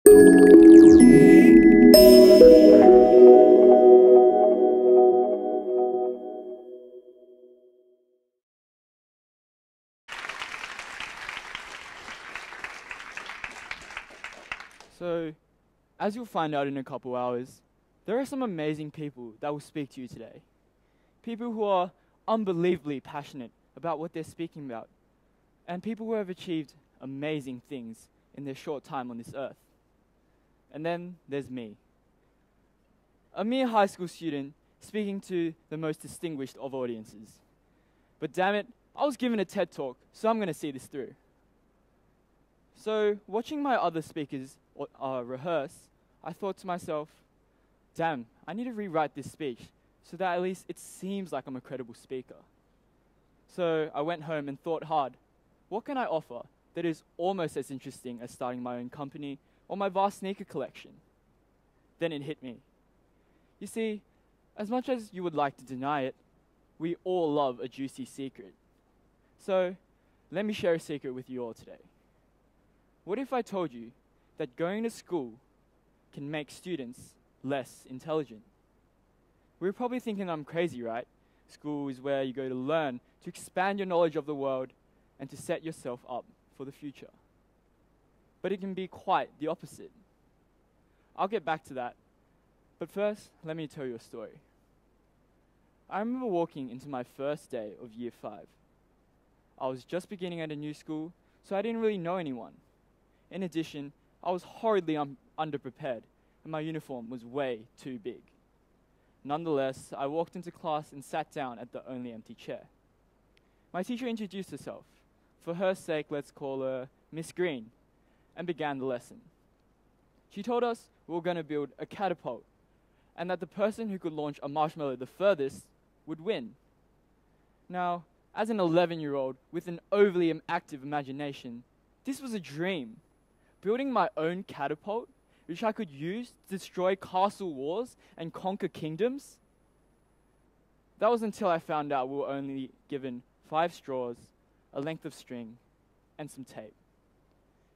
So, as you'll find out in a couple hours, there are some amazing people that will speak to you today. People who are unbelievably passionate about what they're speaking about, and people who have achieved amazing things in their short time on this earth. And then there's me, a mere high school student speaking to the most distinguished of audiences. But damn it, I was given a TED talk, so I'm going to see this through. So, watching my other speakers rehearse, I thought to myself, damn, I need to rewrite this speech so that at least it seems like I'm a credible speaker. So I went home and thought hard, what can I offer that is almost as interesting as starting my own company or my vast sneaker collection? Then it hit me. You see, as much as you would like to deny it, we all love a juicy secret. So let me share a secret with you all today. What if I told you that going to school can make students less intelligent? We're probably thinking I'm crazy, right? School is where you go to learn, to expand your knowledge of the world, and to set yourself up for the future. But it can be quite the opposite. I'll get back to that. But first, let me tell you a story. I remember walking into my first day of year 5. I was just beginning at a new school, so I didn't really know anyone. In addition, I was horridly underprepared, and my uniform was way too big. Nonetheless, I walked into class and sat down at the only empty chair. My teacher introduced herself. For her sake, let's call her Miss Green, and began the lesson. She told us we were going to build a catapult, and that the person who could launch a marshmallow the furthest would win. Now, as an 11-year-old with an overly active imagination, this was a dream. Building my own catapult, which I could use to destroy castle walls and conquer kingdoms. That was until I found out we were only given 5 straws, a length of string, and some tape.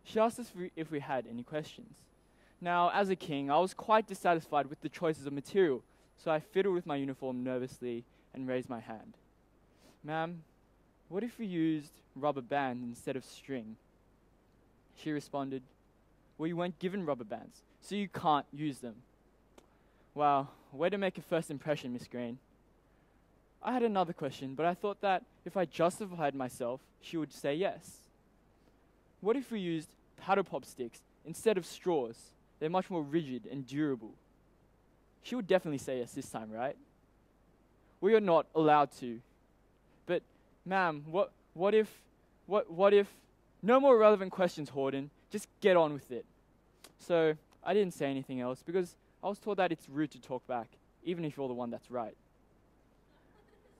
She asked us if we had any questions. Now, as a king, I was quite dissatisfied with the choices of material, so I fiddled with my uniform nervously and raised my hand. Ma'am, what if we used rubber bands instead of string? She responded, well, you weren't given rubber bands, so you can't use them. Wow, way to make a first impression, Miss Green. I had another question, but I thought that if I justified myself, she would say yes. What if we used paddle pop sticks instead of straws? They're much more rigid and durable. She would definitely say yes this time, right? We are not allowed to. But, ma'am, what if, no more relevant questions, Hortin. Just get on with it. So, I didn't say anything else because I was told that it's rude to talk back, even if you're the one that's right.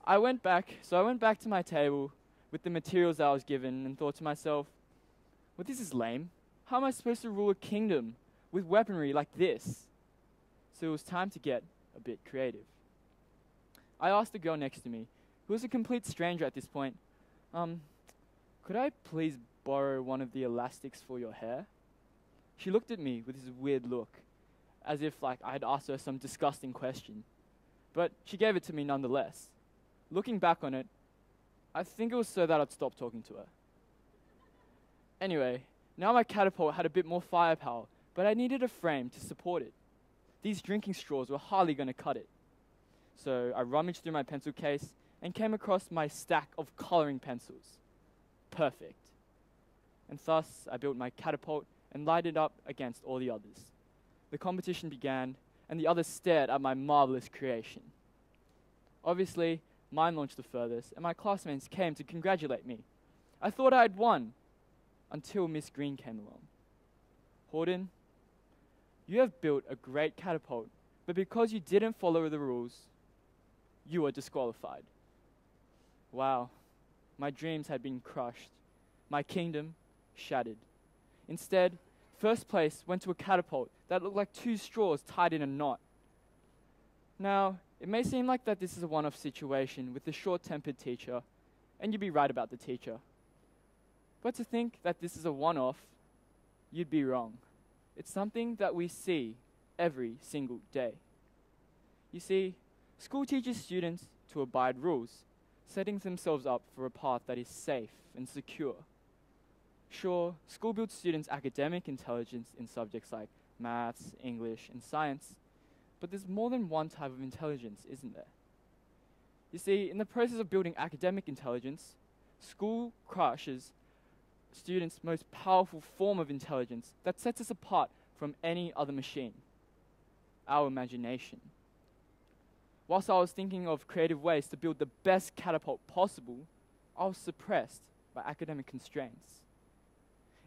I went back to my table with the materials that I was given and thought to myself, well, this is lame. How am I supposed to rule a kingdom with weaponry like this? So it was time to get a bit creative. I asked the girl next to me, who was a complete stranger at this point, could I please borrow one of the elastics for your hair? She looked at me with this weird look, as if like I had asked her some disgusting question. But she gave it to me nonetheless. Looking back on it, I think it was so that I'd stop talking to her. Anyway, now my catapult had a bit more firepower, but I needed a frame to support it. These drinking straws were hardly going to cut it. So I rummaged through my pencil case and came across my stack of coloring pencils. Perfect. And thus, I built my catapult and lighted it up against all the others. The competition began, and the others stared at my marvelous creation. Obviously, mine launched the furthest, and my classmates came to congratulate me. I thought I had won, until Miss Green came along. Hortin, you have built a great catapult, but because you didn't follow the rules, you are disqualified. Wow, my dreams had been crushed. My kingdom shattered. Instead, first place went to a catapult that looked like 2 straws tied in a knot. Now, it may seem like that this is a one-off situation with a short-tempered teacher, and you'd be right about the teacher. But to think that this is a one-off, you'd be wrong. It's something that we see every single day. You see, school teaches students to abide rules, setting themselves up for a path that is safe and secure. Sure, school builds students' academic intelligence in subjects like maths, English, and science, but there's more than one type of intelligence, isn't there? You see, in the process of building academic intelligence, school crushes students' most powerful form of intelligence that sets us apart from any other machine: our imagination. Whilst I was thinking of creative ways to build the best catapult possible, I was suppressed by academic constraints.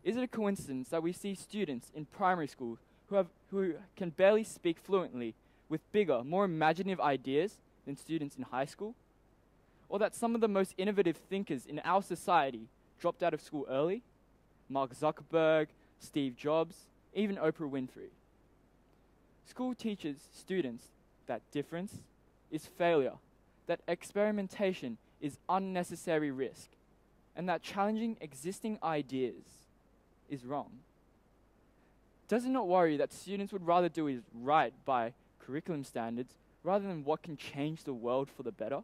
Is it a coincidence that we see students in primary school who can barely speak fluently with bigger, more imaginative ideas than students in high school? Or that some of the most innovative thinkers in our society dropped out of school early? Mark Zuckerberg, Steve Jobs, even Oprah Winfrey. School teaches students that difference is failure, that experimentation is unnecessary risk, and that challenging existing ideas is wrong. Does it not worry that students would rather do is right by curriculum standards rather than what can change the world for the better?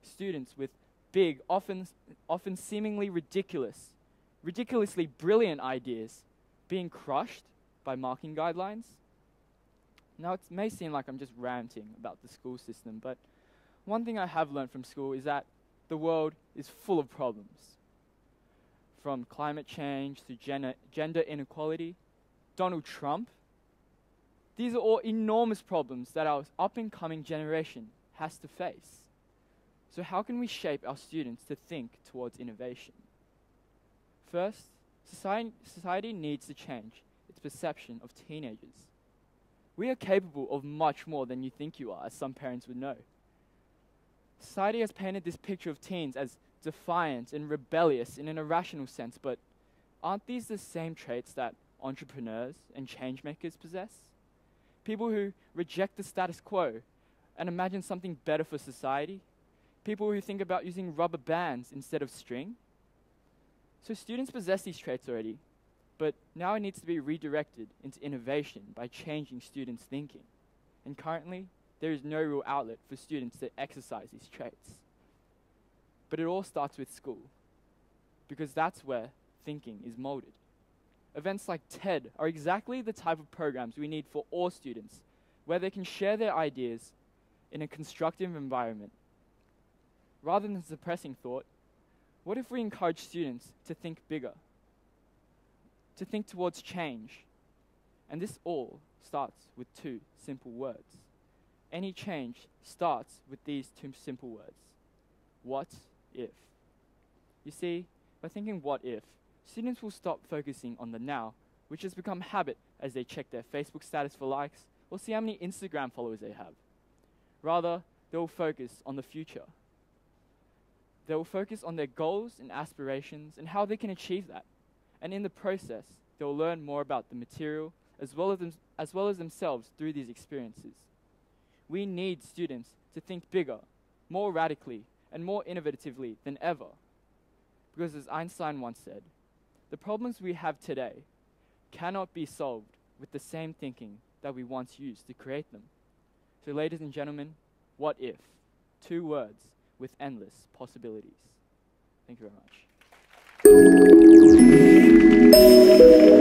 Students with big, often seemingly ridiculously brilliant ideas being crushed by marking guidelines? Now, it may seem like I'm just ranting about the school system, but one thing I have learned from school is that the world is full of problems. From climate change to gender inequality, Donald Trump. These are all enormous problems that our up-and-coming generation has to face. So how can we shape our students to think towards innovation? First, society needs to change its perception of teenagers. We are capable of much more than you think you are, as some parents would know. Society has painted this picture of teens as defiant and rebellious in an irrational sense, but aren't these the same traits that entrepreneurs and change makers possess? People who reject the status quo and imagine something better for society? People who think about using rubber bands instead of string? So students possess these traits already, but now it needs to be redirected into innovation by changing students' thinking. And currently, there is no real outlet for students to exercise these traits. But it all starts with school, because that's where thinking is molded. Events like TED are exactly the type of programs we need for all students, where they can share their ideas in a constructive environment. Rather than suppressing thought, what if we encourage students to think bigger, to think towards change? And this all starts with two simple words. Any change starts with these two simple words. What if? You see, by thinking what if, students will stop focusing on the now, which has become habit as they check their Facebook status for likes or see how many Instagram followers they have. Rather, they will focus on the future. They will focus on their goals and aspirations and how they can achieve that. And in the process, they will learn more about the material as well as themselves through these experiences. We need students to think bigger, more radically, and more innovatively than ever. Because as Einstein once said, the problems we have today cannot be solved with the same thinking that we once used to create them. So ladies and gentlemen, what if? 2 words with endless possibilities. Thank you very much.